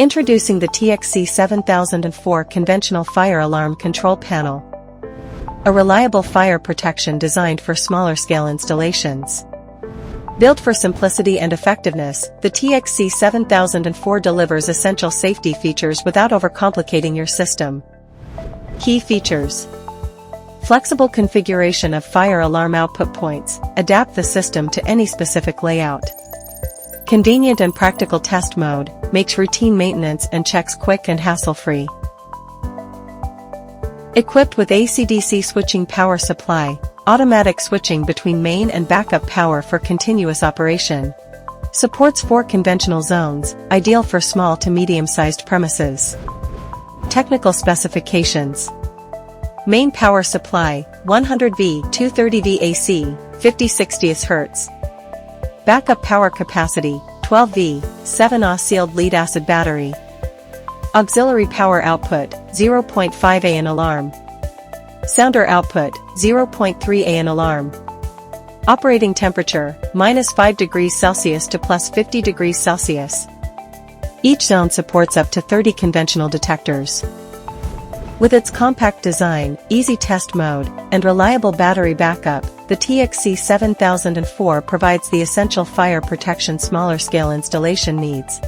Introducing the TXC7004 Conventional Fire Alarm Control Panel. A reliable fire protection designed for smaller-scale installations. Built for simplicity and effectiveness, the TXC7004 delivers essential safety features without overcomplicating your system. Key features: flexible configuration of fire alarm output points, adapt the system to any specific layout. Convenient and practical test mode, makes routine maintenance and checks quick and hassle-free. Equipped with AC/DC switching power supply, automatic switching between main and backup power for continuous operation. Supports 4 conventional zones, ideal for small to medium-sized premises. Technical specifications: main power supply, 100V 230V AC, 50/60 Hz. Backup power capacity, 12V, 7Ah sealed lead-acid battery. Auxiliary power output, 0.5 AN alarm. Sounder output, 0.3 AN alarm. Operating temperature, -5 degrees Celsius to +50 degrees Celsius. Each zone supports up to 30 conventional detectors. With its compact design, easy test mode, and reliable battery backup, the TXC7004 provides the essential fire protection smaller-scale installation needs.